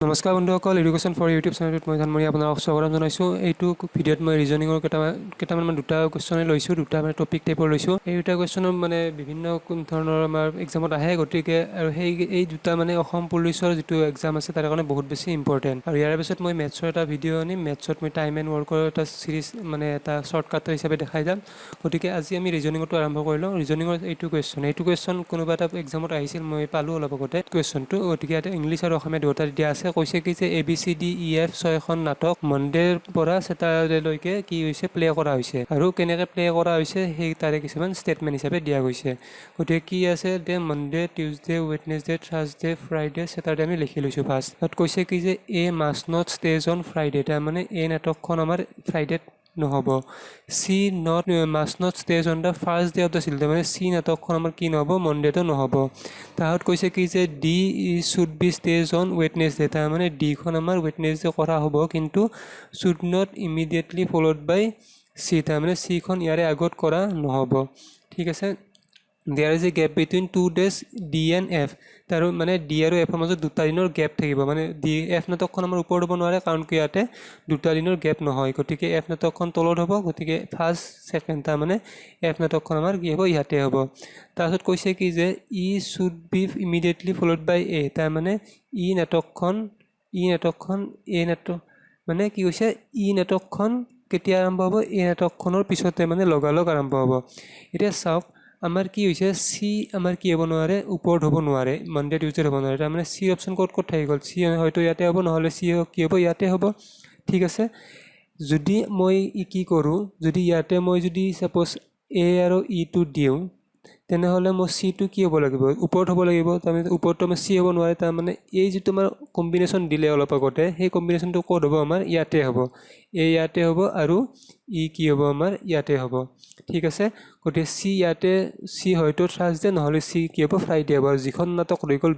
নমস্কাৰ বন্ধুসকল, education for YouTube চেনেলত মই ধানমণি আপোনাক স্বাগতম জনাইছোঁ। এইটো ভিডিঅ'ত মই ৰিজনিঙৰ কেইটামান দুটা কুৱেশ্যনে লৈছোঁ, দুটা টপিক টাইপৰ লৈছোঁ। এই দুটা কুৱেশ্যনৰ বিভিন্ন ধৰণৰ আমাৰ এক্সামত আহে, গতিকে আৰু এই দুটা অসম পুলিচৰ যিটো এক্সাম আছে তাৰ কাৰণে বহুত বেছি ইম্পৰ্টেণ্ট। আৰু ইয়াৰ পিছত মই মেথছৰ এটা ভিডিঅ' আনিম। মেথছত মই টাইম এণ্ড ৱৰ্কৰ এটা চিৰিজ এটা শ্বৰ্টকাট হিচাপে দেখাই যাম। গতিকে আজি আমি ৰিজনিঙটো আৰম্ভ কৰি লওঁ। ৰিজনিঙৰ এইটো কুৱেশ্যন কোনোবা এটা এক্সামত আহিছিল, মই পালোঁ অলপ আগতে কুৱেশ্যনটো। গতিকে ইয়াতে ইংলিছ আৰু অসমীয়া দুয়োটা দিয়া আছে। কৈছে কি যে ABCDEF 6খন নাটক মনডেৰ পৰা ছেটাৰডেলৈকে কি হৈছে প্লে কৰা হৈছে, আৰু কেনেকৈ প্লে কৰা হৈছে সেই তাৰে কিছুমান ষ্টেটমেণ্ট হিচাপে দিয়া গৈছে। গতিকে কি আছে যে Monday, Tuesday, Wednesday, Thursday, Friday, Saturday আমি লিখি লৈছোঁ ফাৰ্ষ্ট। তাত কৈছে কি যে must not stage on Friday, তাৰমানে এই নাটকখন আমাৰ ফ্ৰাইডেত নহ'ব। Must not stage on the first day of the children, মানে চি নাটকখন আমাৰ কি নহ'ব, মনডেটো নহ'ব। তাহাঁত কৈছে কি যে D should be stage on Wednesday, তাৰমানে ডিখন আমাৰ ৱেডনেছডে কৰা হ'ব, কিন্তু should not immediately followed by C, তাৰমানে চিখন ইয়াৰে আগত কৰা নহ'ব। ঠিক আছে। There is a gap between 2 days D and F, তাৰ ডি আৰু এফৰ মাজত দুটা দিনৰ গেপ থাকিব। এফ নাটকখন আমাৰ ওপৰত হ'ব নোৱাৰে, কাৰণ কি ইয়াতে দুটা দিনৰ গেপ নহয়। গতিকে এফ নাটকখন তলত হ'ব, গতিকে ফাৰ্ষ্ট ছেকেণ্ড তাৰমানে এফ নাটকখন আমাৰ কি হ'ব, ইয়াতে হ'ব। তাৰপিছত কৈছে কি যে শুড বি ইমিডিয়েটলি ফ'ল'ড বাই এ, তাৰমানে নাটকখন কি কৈছে, নাটকখন কেতিয়া আৰম্ভ হ'ব, নাটকখনৰ পিছতে লগালগ আৰম্ভ হ'ব। এতিয়া চাওক, আমাৰ কি হৈছে, চি আমাৰ কি হ'ব নোৱাৰে, ওপৰত হ'ব নোৱাৰে, মনডে টিউজডে হ'ব নোৱাৰে। তাৰমানে চি অপশ্যন ক'ত থাকি গ'ল, চি হয়তো ইয়াতে হ'ব, নহ'লে চি কি হ'ব, ইয়াতে হ'ব। ঠিক আছে। যদি মই কি কৰোঁ, যদি ইয়াতে মই যদি ছাপ'জ এ আৰু ইটো দিওঁ, তেনেহ'লে মোৰ চিটো কি হ'ব লাগিব, ওপৰত হ'ব লাগিব। তাৰমানে ওপৰতটো আমাৰ চি হ'ব নোৱাৰে, তাৰমানে এই যিটো আমাৰ কম্বিনেশ্যন দিলে অলপ আগতে, সেই কম্বিনেশ্যনটো ক'ত হ'ব, আমাৰ ইয়াতে হ'ব। ইয়াতে হ'ব আৰু কি হ'ব, আমাৰ ইয়াতে হ'ব। ঠিক আছে। গতিকে চি হয়তো থাৰ্ছডে, নহ'লে চি কি হ'ব, ফ্ৰাইডে হ'ব। আৰু যিখন নাটক ৰৈ গ'ল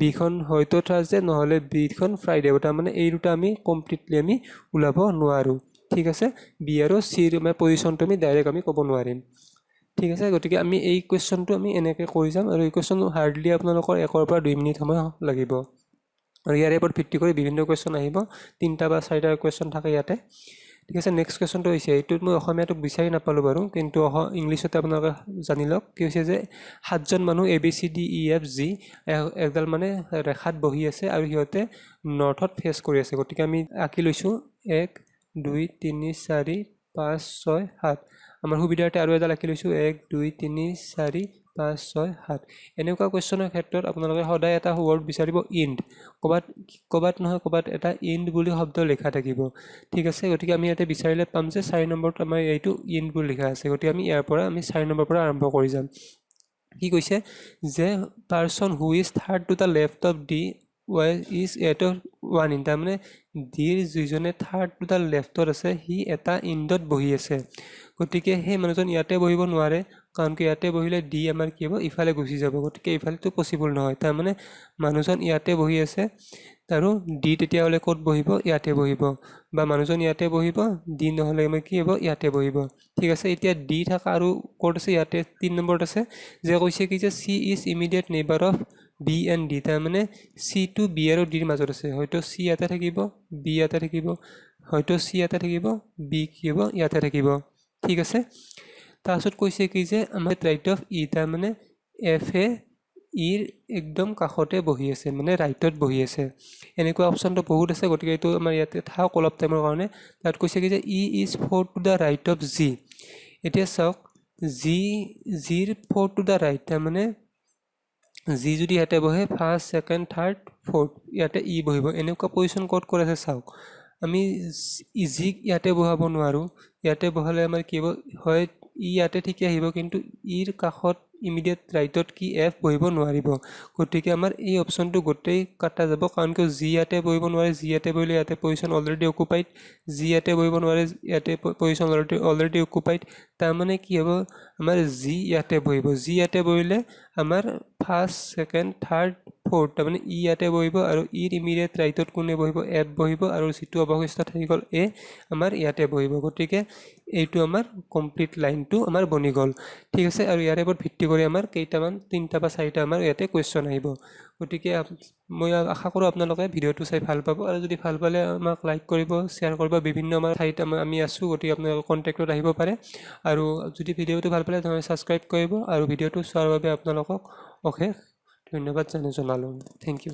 বিখন হয়তো থাৰ্ছডে, নহ'লে বিখন ফ্ৰাইডে হ'ব। তাৰমানে এই দুটা আমি কমপ্লিটলি আমি ওলাব নোৱাৰোঁ। ঠিক আছে। বি আৰু চিৰ পজিশ্যনটো আমি ডাইৰেক্ট আমি ক'ব নোৱাৰিম। ঠিক আছে। গতিকে আমি এই কুৱেশ্যনটো আমি এনেকৈ কৰি যাম, আৰু এই কুৱেশ্যনটো হাৰ্ডলি আপোনালোকৰ 1 পৰা 2 মিনিট সময় লাগিব। আৰু ইয়াৰে ওপৰত ভিত্তি কৰি বিভিন্ন কুৱেশ্যন আহিব, 3টা বা 4টা কুৱেশ্যন থাকে ইয়াতে। ঠিক আছে। নেক্সট কুৱেশ্যনটো হৈছে, এইটোত মই অসমীয়াটো বিচাৰি নাপালোঁ বাৰু, কিন্তু ইংলিছতে আপোনালোকে জানি লওক। কি হৈছে যে 7জন মানুহ ABCDEFG একডাল ৰেখাত বহি আছে, আৰু সিহঁতে নৰ্থত ফেচ কৰি আছে। গতিকে আমি আঁকি লৈছোঁ 1 2 3 4 5 6 7। আমাৰ সুবিধাৰ্থে আৰু এডাল আঁকি লৈছোঁ 1 2 3 4 5 6 7। এনেকুৱা কুৱেশ্যনৰ ক্ষেত্ৰত আপোনালোকে সদায় এটা ৱৰ্ড বিচাৰিব, ইণ্ড। ক'ৰবাত নহয় ক'ৰবাত এটা ইণ্ড বুলি শব্দ লিখা থাকিব। ঠিক আছে। গতিকে আমি ইয়াতে বিচাৰিলে পাম যে 4 নম্বৰত আমাৰ এইটো ইণ্ড বুলি লিখা আছে। গতিকে আমি ইয়াৰ পৰা 4 নম্বৰৰ পৰা আৰম্ভ কৰি যাম। কি কৈছে যে person who is third to the left of D is at 1 in, তাৰমানে ডিৰ যিজনে থাৰ্ড টু দ্য লেফ্টত আছে, সি এটা ইণ্ডত বহি আছে। গতিকে সেই মানুহজন ইয়াতে বহিব নোৱাৰে, কাৰণ কি ইয়াতে বহিলে ডি আমাৰ কি হ'ব, ইফালে গুচি যাব। গতিকে ইফালেতো পচিবল নহয়। তাৰমানে মানুহজন ইয়াতে বহি আছে, আৰু ডি তেতিয়াহ'লে ক'ত বহিব, ইয়াতে বহিব। বা মানুহজন ইয়াতে বহিব, ডি নহ'লে আমাৰ কি হ'ব, ইয়াতে বহিব। ঠিক আছে। এতিয়া ডি থকা আৰু ক'ত আছে, ইয়াতে 3 নম্বৰত আছে, যে কৈছে কি যে C is immediate neighbour of B and D, তাৰমানে চিটো বি আৰু ডিৰ মাজত আছে। হয়তো চি ইয়াতে থাকিব, বি ইয়াতে থাকিব, হয়তো চি ইয়াতে থাকিব, বি কি হ'ব, ইয়াতে থাকিব। ঠিক আছে। তাৰপিছত কৈছে কি যে আমাৰ ৰাইট অফ ই, তাৰমানে এফে ইৰ একদম কাষতে বহি আছে, ৰাইটত বহি আছে। এনেকুৱা অপশ্যনটো বহুত আছে, গতিকে এইটো আমাৰ ইয়াতে থাকক অলপ টাইমৰ কাৰণে। তাত কৈছে কি যে E is 4 to the right of G. এতিয়া চাওক, জিৰ 4 টু দ্য ৰাইট, তাৰমানে জি যদি ইয়াতে বহে, ফাৰ্ষ্ট ছেকেণ্ড থাৰ্ড ফ'ৰ্থ, ইয়াতে ই বহিব। এনেকুৱা পজিশ্যন ক'ত কৰে আছে চাওক। আমি জিক ইয়াতে বহাব নোৱাৰোঁ। ইয়াতে বহালে আমাৰ কি হ'ব, হয় ই ইয়াতে ঠিকে আহিব, কিন্তু ইৰ কাষত ইমিডিয়েট ৰাইটত কি এফ বহিব নোৱাৰিব। গতিকে আমাৰ এই অপশ্যনটো গোটেই কাটা যাব, কাৰণ কিয় জি ইয়াতে বহিব নোৱাৰে। জি ইয়াতে বহিলে ইয়াতে পজিশ্যন অলৰেডি অকুপাইড, জি ইয়াতে বহিব নোৱাৰে, ইয়াতে পজিশ্যন অলৰেডি অকুপাইড। তাৰমানে কি হ'ব, আমাৰ জি ইয়াতে বহিব। জি ইয়াতে বহিলে আমাৰ ফাৰ্ষ্ট ছেকেণ্ড থাৰ্ড ফ'ৰ্থ তাৰমানে ই ইয়াতে বহিব আৰু ইৰ ইমিডিয়েট ৰাইটত কোনে বহিব এত বহিব আৰু যিটো অৱশিষ্ট থাকি গ'ল এ আমাৰ ইয়াতে বহিব গতিকে এইটো আমাৰ কমপ্লিট লাইনটো আমাৰ বনি গ'ল ঠিক আছে আৰু ইয়াৰে ওপৰত ভিত্তি কৰি আমাৰ কেইটামান 3টা বা 4টা আমাৰ ইয়াতে কুৱেশ্যন আহিব গতিকে মই আশা কৰোঁ আপোনালোকে ভিডিঅ'টো চাই ভাল পাব আৰু যদি ভাল পালে আমাক লাইক কৰিব শ্বেয়াৰ কৰিব বিভিন্ন আমাৰ ঠাইত আমি আছোঁ গতিকে আপোনালোকে কণ্টেক্টত আহিব পাৰে আৰু যদি ভিডিঅ'টো ভাল পালে তেনেহ'লে ছাবস্ক্ৰাইব কৰিব আৰু ভিডিঅ'টো চোৱাৰ বাবে আপোনালোকক অশেষ ধন্যবাদ জনালোঁ থেংক ইউ